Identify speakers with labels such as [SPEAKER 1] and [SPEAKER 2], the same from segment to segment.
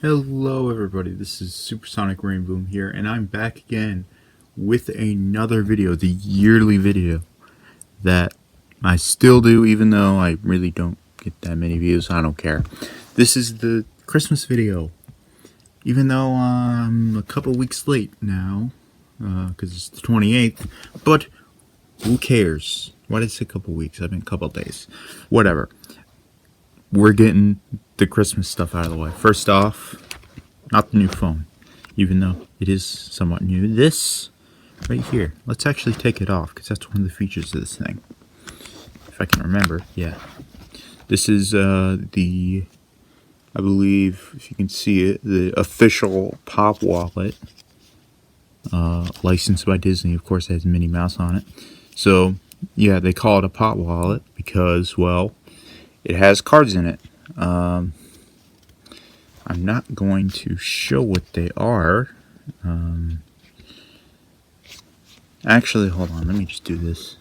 [SPEAKER 1] Hello everybody, this is Supersonic Rainboom here, and I'm back again with another video, the yearly video that I still do, even though I really don't get that many views. I don't care. This is the Christmas video, even though I'm a couple weeks late now, because it's the 28th, but who cares? Why did I say a couple weeks? I mean a couple days. Whatever. We're getting the Christmas stuff out of the way. First off, not the new phone, even though it is somewhat new. This right here, let's actually take it off because that's one of the features of this thing. If I can remember, yeah. This is I believe, if you can see it, the official Pop Wallet, licensed by Disney. Of course, it has Minnie Mouse on it. So, yeah, they call it a Pop Wallet because, well, it has cards in it. I'm not going to show what they are. Actually, hold on. Let me just do this.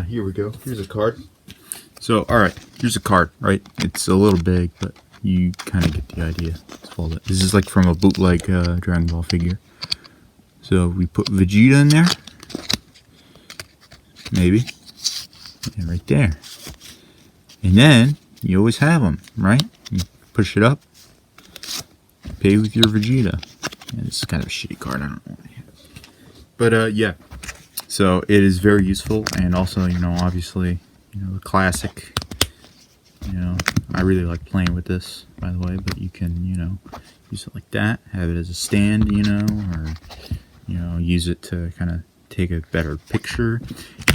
[SPEAKER 1] Here we go. Here's a card. So, alright. Here's a card, right? It's a little big, but you kind of get the idea. Let's fold it. This is like from a bootleg Dragon Ball figure. So we put Vegeta in there, maybe, and right there. And then you always have them, right? You push it up, pay with your Vegeta. And this is kind of a shitty card, I don't know why. But yeah, so it is very useful, and also, you know, obviously, you know, the classic. You know, I really like playing with this, by the way. But you can, you know, use it like that, have it as a stand, you know, or you know, use it to kind of take a better picture.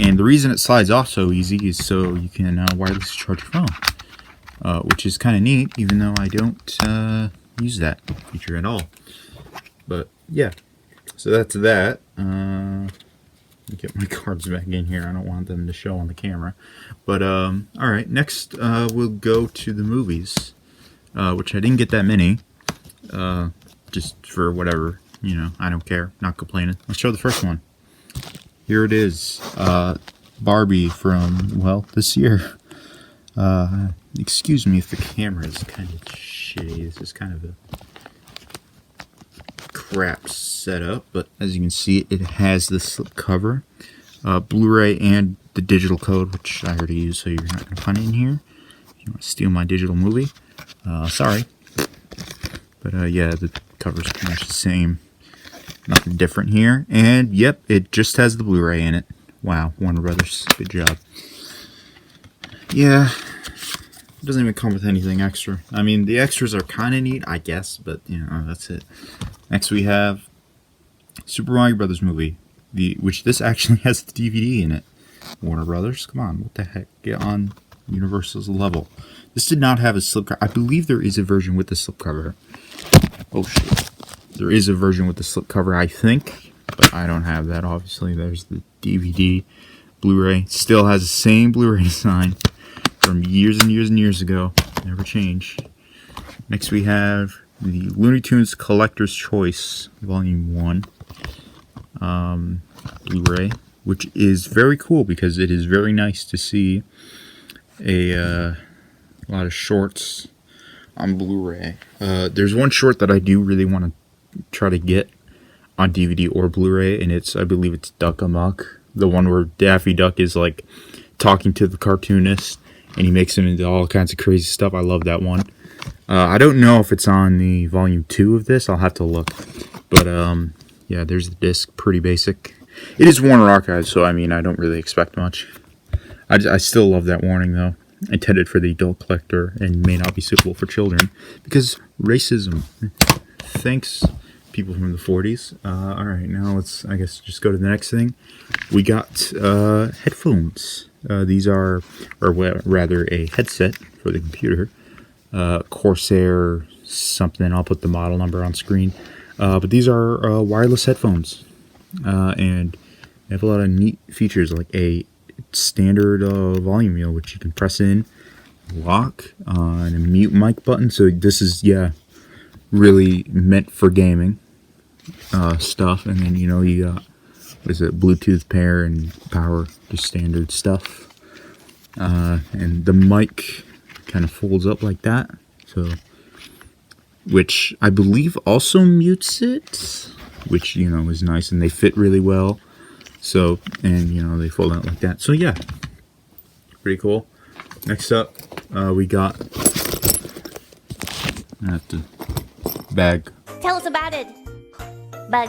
[SPEAKER 1] And the reason it slides off so easy is so you can wirelessly charge your phone, which is kind of neat, even though I don't use that feature at all. But yeah, so that's that. Let me get my cards back in here. I don't want them to show on the camera. But all right, next we'll go to the movies, which I didn't get that many, just for whatever. You know, I don't care. Not complaining. Let's show the first one. Here it is. Barbie from, well, this year. Excuse me if the camera is kind of shitty. This is kind of a crap setup. But as you can see, it has the slip cover, Blu-ray, and the digital code, which I already used, so you're not going to find it in here. If you want to steal my digital movie, sorry. But yeah, the cover's pretty much the same. Nothing different here. And yep, it just has the Blu-ray in it. Wow, Warner Brothers, good job. Yeah, it doesn't even come with anything extra. I mean, the extras are kind of neat, I guess, but you know, that's it. Next we have Super Mario Brothers movie, which this actually has the DVD in it. Warner Brothers, come on, what the heck? Get on Universal's level. This did not have a slipcover. I believe there is a version with the slipcover. Oh shit. There is a version with the slipcover, I think, but I don't have that, obviously. There's the DVD, Blu-ray. Still has the same Blu-ray design from years and years and years ago. Never changed. Next we have the Looney Tunes Collector's Choice, Volume 1, Blu-ray, which is very cool because it is very nice to see a lot of shorts on Blu-ray. There's one short that I do really want to try to get on DVD or Blu-ray, and I believe it's Duck Amuck, the one where Daffy Duck is like talking to the cartoonist and he makes him into all kinds of crazy stuff. I love that one. I don't know if it's on the volume 2 of this. I'll have to look. But yeah, there's the disc. Pretty basic. It is Warner Archives, so I mean, I don't really expect much. I still love that warning though. Intended for the adult collector and may not be suitable for children because racism. Thanks, people from the 40s. Alright, now let's, I guess, just go to the next thing. We got headphones. These are, or rather, a headset for the computer. Corsair something. I'll put the model number on screen. But these are wireless headphones. And they have a lot of neat features, like a standard volume wheel, which you can press in, lock, and a mute mic button. So this is, yeah, really meant for gaming stuff. And then, you know, you got what is it, Bluetooth pair and power, just standard stuff. And the mic kind of folds up like that, so, which I believe also mutes it, which, you know, is nice, and they fit really well. So, and you know, they fold out like that. So yeah, pretty cool. Next up, we got the bag.
[SPEAKER 2] Tell us about it. Bag.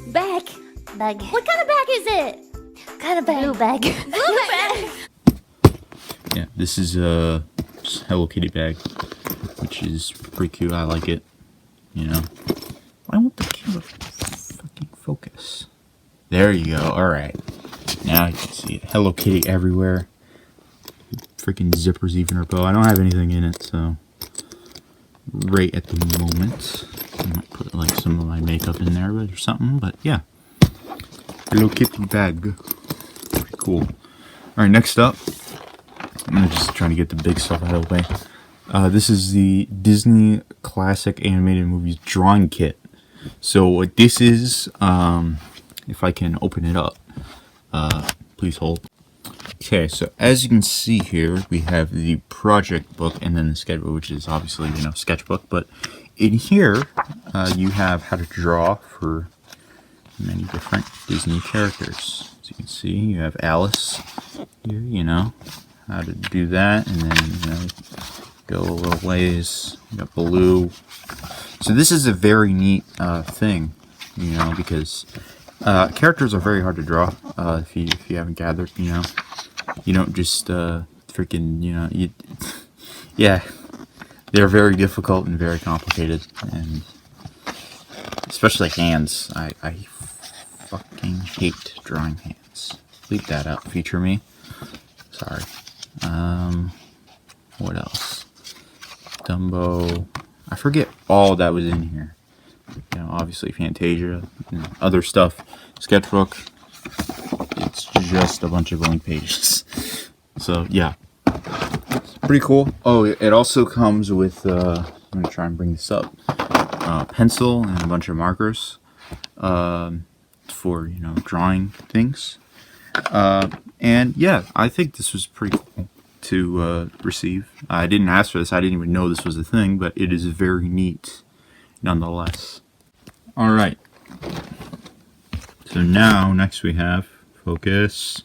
[SPEAKER 2] Bag. Bag. What kind of bag is it? Kind of bag. Blue bag. Blue bag.
[SPEAKER 1] Yeah, this is a Hello Kitty bag, which is pretty cute. I like it. You know, I want the camera fucking focus. There you go. All right, now you can see it. Hello Kitty everywhere. Freaking zippers even her bow. I don't have anything in it, so right at the moment, I might put like some of my makeup in there or something. But yeah, Hello Kitty bag. Pretty cool. All right, next up. I'm just trying to get the big stuff out of the way. This is the Disney Classic Animated Movies Drawing Kit. So what this is, if I can open it up, please hold. Okay, so as you can see here, we have the project book and then the sketchbook, which is obviously, you know, sketchbook. But in here, you have how to draw for many different Disney characters. As you can see, you have Alice here, you know, how to do that, and then, you know, go a little ways. You got Baloo. So this is a very neat thing, you know, because characters are very hard to draw. If you haven't gathered, you know, you don't just freaking, you know, yeah, they're very difficult and very complicated, and especially hands. I fucking hate drawing hands. Leave that out. Feature me. Sorry. What else? Dumbo. I forget all that was in here. You know, obviously Fantasia, you know, other stuff. Sketchbook. It's just a bunch of blank pages. So yeah, it's pretty cool. Oh, it also comes with. I'm gonna try and bring this up. Pencil and a bunch of markers. For, you know, drawing things. And yeah, I think this was pretty cool to receive. I didn't ask for this. I didn't even know this was a thing, but it is very neat nonetheless. All right. So now, next we have, focus,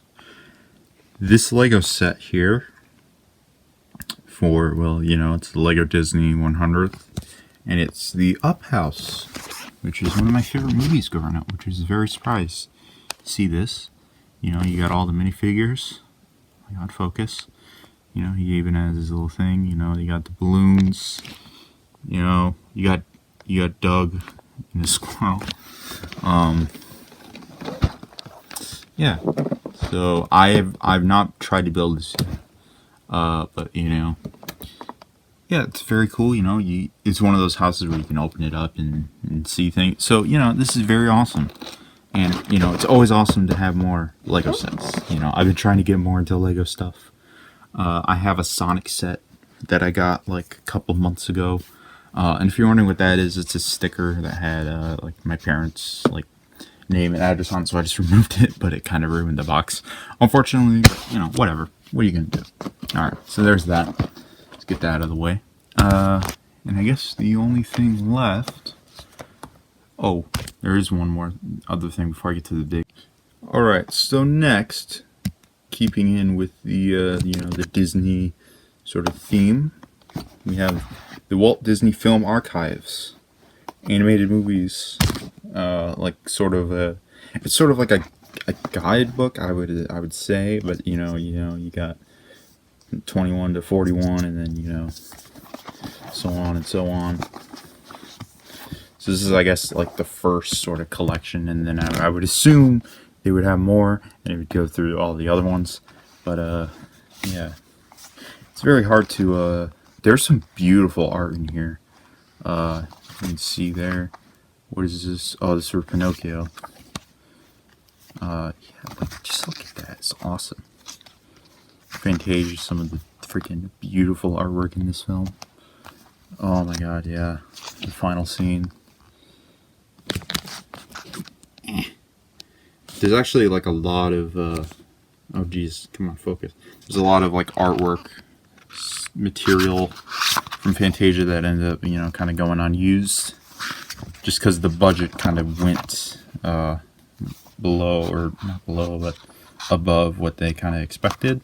[SPEAKER 1] this Lego set here for, well, you know, it's the Lego Disney 100th, and it's the Up House, which is one of my favorite movies growing up, which is very surprised to see this. You know, you got all the minifigures. I got focus. You know, he even has his little thing. You know, you got the balloons. You know, you got Doug and the squirrel. Yeah. So I've not tried to build this yet. But you know, yeah, it's very cool. You know, it's one of those houses where you can open it up and see things. So you know, this is very awesome. And, you know, it's always awesome to have more Lego sets. You know, I've been trying to get more into Lego stuff. I have a Sonic set that I got, like, a couple months ago. And if you're wondering what that is, it's a sticker that had, like, my parents', like, name and address on it, so I just removed it, but it kind of ruined the box. Unfortunately, you know, whatever. What are you going to do? Alright, so there's that. Let's get that out of the way. And I guess the only thing left... Oh, there is one more other thing before I get to the big. Alright, so next, keeping in with the, you know, the Disney sort of theme, we have the Walt Disney Film Archives. Animated movies, like sort of a, it's sort of like a guidebook, I would say, but you know, you got 21 to 41, and then, you know, so on and so on. So this is, I guess, like the first sort of collection, and then I would assume they would have more, and it would go through all the other ones. But yeah, it's very hard to. There's some beautiful art in here. You can see there. What is this? Oh, this is for Pinocchio. Yeah, like, just look at that. It's awesome. Fantasia, some of the freaking beautiful artwork in this film. Oh my god, yeah. The final scene. there's actually like a lot of oh geez, come on, focus. There's a lot of like artwork material from Fantasia that ended up, you know, kind of going unused, just because the budget kind of went below, or not below, but above what they kind of expected.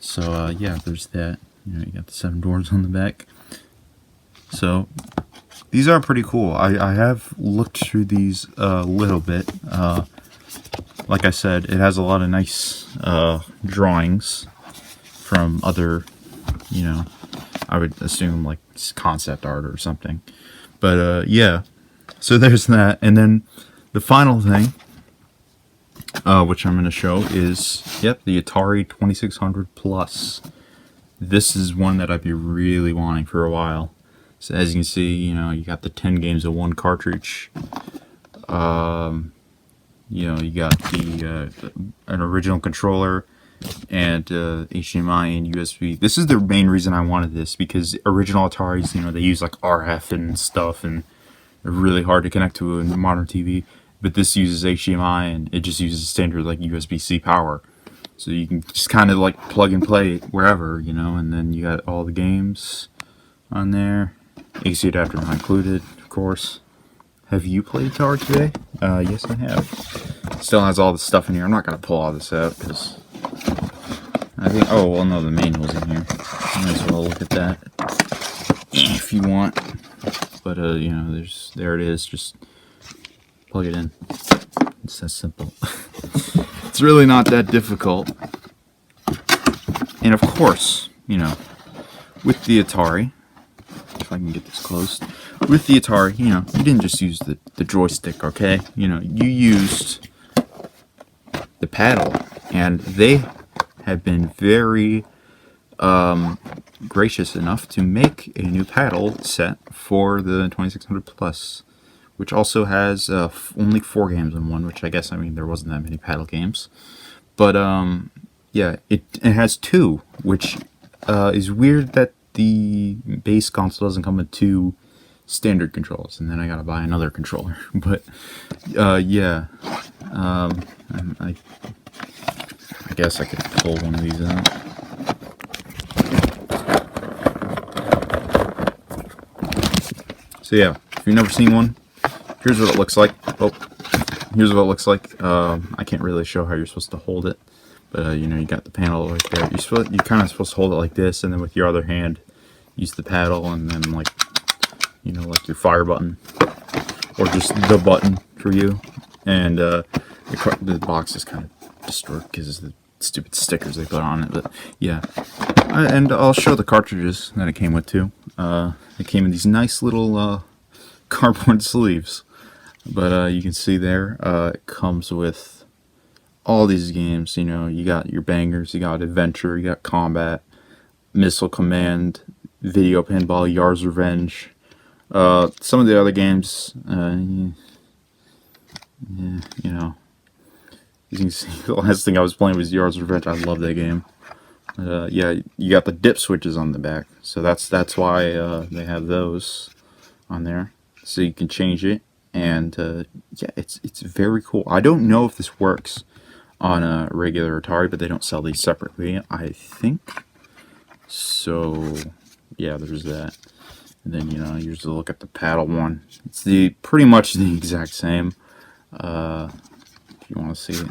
[SPEAKER 1] So yeah, there's that. You know, you got the 7 doors on the back. So these are pretty cool. I have looked through these a little bit. Like I said, it has a lot of nice drawings from other, you know, I would assume like concept art or something. But yeah, so there's that. And then the final thing, which I'm going to show is, yep, the Atari 2600 Plus. This is one that I've been really wanting for a while. So as you can see, you know, you got the 10 games of one cartridge. You know, you got the an original controller and HDMI and USB. This is the main reason I wanted this, because original Ataris, you know, they use like RF and stuff, and they're really hard to connect to a modern TV. But this uses HDMI, and it just uses standard like USB-C power. So you can just kind of like plug and play it wherever, you know, and then you got all the games on there. AC adapter not included, of course. Have you played Atari today? Yes, I have. Still has all the stuff in here. I'm not going to pull all this out because I think, oh, well, no, the manual's in here. Might as well look at that if you want. But, you know, there it is. Just plug it in. It's that simple. It's really not that difficult. And of course, you know, with the Atari, if I can get this closed, with the Atari, you know, you didn't just use the joystick, okay? You know, you used the paddle, and they have been very gracious enough to make a new paddle set for the 2600 Plus, which also has only 4 games in one, which I guess, I mean, there wasn't that many paddle games. But, yeah, it has 2, which is weird that the base console doesn't come with 2 standard controls, and then I gotta buy another controller. But, yeah, I guess I could pull one of these out. So yeah, if you've never seen one, here's what it looks like. Oh, here's what it looks like. I can't really show how you're supposed to hold it, but you know, you got the panel right there. You're kind of supposed to hold it like this, and then with your other hand, use the paddle, and then like, you know, like your fire button, or just the button for you. And the box is kind of destroyed because of the stupid stickers they put on it. But yeah, and I'll show the cartridges that it came with too. It came in these nice little cardboard sleeves. But you can see there, it comes with all these games. You know, you got your bangers, you got Adventure, you got Combat, Missile Command, Video Pinball, Yar's Revenge. Some of the other games, yeah, you know, as you can see, the last thing I was playing was Yar's Revenge. I love that game. Yeah, you got the dip switches on the back, so that's why they have those on there, so you can change it. And yeah, it's very cool. I don't know if this works on a regular Atari, but they don't sell these separately, I think. So yeah, there's that. And then, you know, you just look at the paddle one. It's pretty much the exact same. If you want to see it.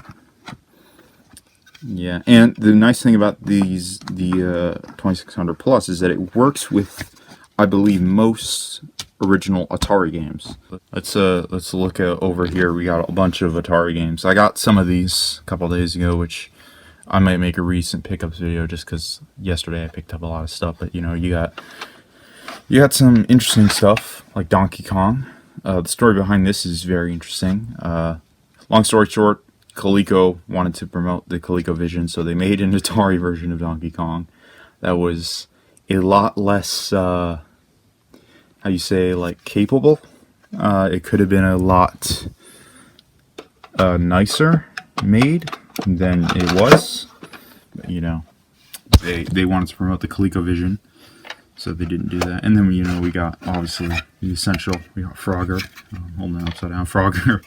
[SPEAKER 1] Yeah, and the nice thing about the 2600 Plus is that it works with, I believe, most original Atari games. Let's look over here. We got a bunch of Atari games. I got some of these a couple days ago, which I might make a recent pickups video just because yesterday I picked up a lot of stuff. But you know, you got some interesting stuff like Donkey Kong. The story behind this is very interesting. Long story short, Coleco wanted to promote the ColecoVision, so they made an Atari version of Donkey Kong that was a lot less, how you say, like, capable. It could have been a lot nicer made than it was. But, you know, they wanted to promote the ColecoVision, so they didn't do that. And then, you know, we got, obviously, the essential. We got Frogger. I'm holding it upside down. Frogger.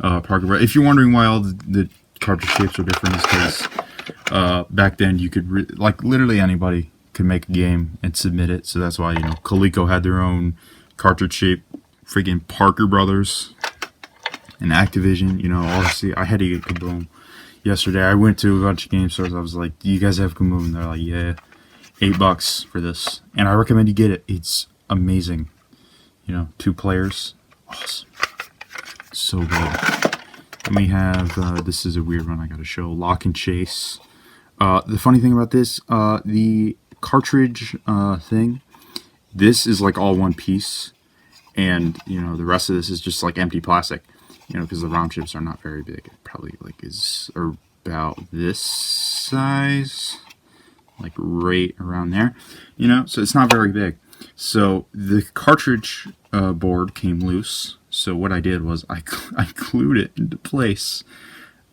[SPEAKER 1] Parker Brothers. If you're wondering why all the cartridge shapes are different, it's because back then you could like literally anybody could make a game and submit it. So that's why, you know, Coleco had their own cartridge shape. Freaking Parker Brothers and Activision, you know, obviously I had to get Kaboom. Yesterday I went to a bunch of game stores. I was like, do you guys have Kaboom? And they're like, yeah, $8 for this. And I recommend you get it. It's amazing. You know, 2 players. Awesome. So good. And we have, this is a weird one I gotta show, Lock and Chase. The funny thing about this, the cartridge thing, this is like all one piece. And, you know, the rest of this is just like empty plastic, you know, because the round chips are not very big. It probably like is about this size, like right around there, you know, so it's not very big. So the cartridge board came loose. So what I did was I glued it into place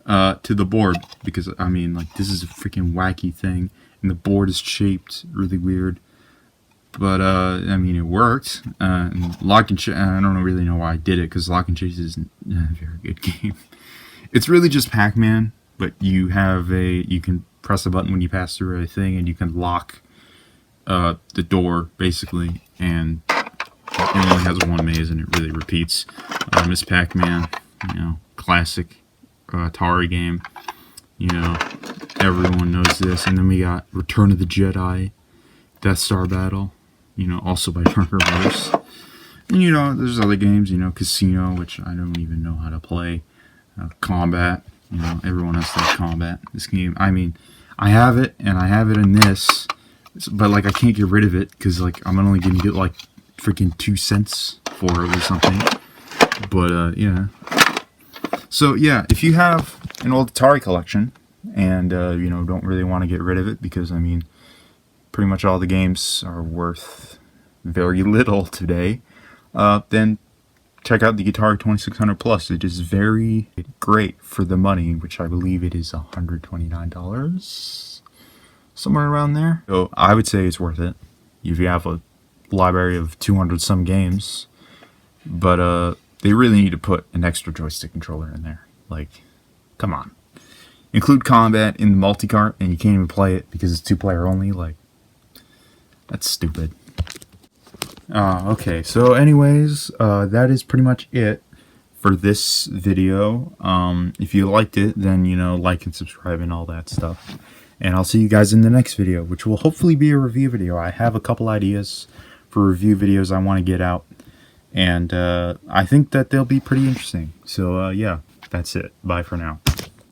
[SPEAKER 1] to the board because, I mean, like, this is a freaking wacky thing. And the board is shaped really weird. But, I mean, it worked. Lock and Chase, I don't really know why I did it, because Lock and Chase isn't a very good game. It's really just Pac-Man, but you can press a button when you pass through a thing, and you can lock the door, basically, and it only has one maze, and it really repeats. Miss Pac-Man, you know, classic Atari game. You know, everyone knows this. And then we got Return of the Jedi, Death Star Battle, you know, also by Parker Brothers. And, you know, there's other games, you know, Casino, which I don't even know how to play. Combat, you know, everyone has to have Combat. This game, I mean, I have it, and I have it in this, but, like, I can't get rid of it, because, like, I'm only going to get, like, freaking 2 cents for it or something. But, yeah. So, yeah, if you have an old Atari collection, and, you know, don't really want to get rid of it, because, I mean, pretty much all the games are worth very little today, then check out the Atari 2600 Plus. It is very great for the money, which I believe it is $129, somewhere around there. So I would say it's worth it if you have a library of 200 some games, but they really need to put an extra joystick controller in there. Like, come on. Include Combat in the multi-cart, and you can't even play it because it's 2-player only. Like, that's stupid. Okay, so anyways, that is pretty much it for this video. If you liked it, then, you know, like and subscribe and all that stuff. And I'll see you guys in the next video, which will hopefully be a review video. I have a couple ideas for review videos I want to get out. And I think that they'll be pretty interesting. So, yeah, that's it. Bye for now.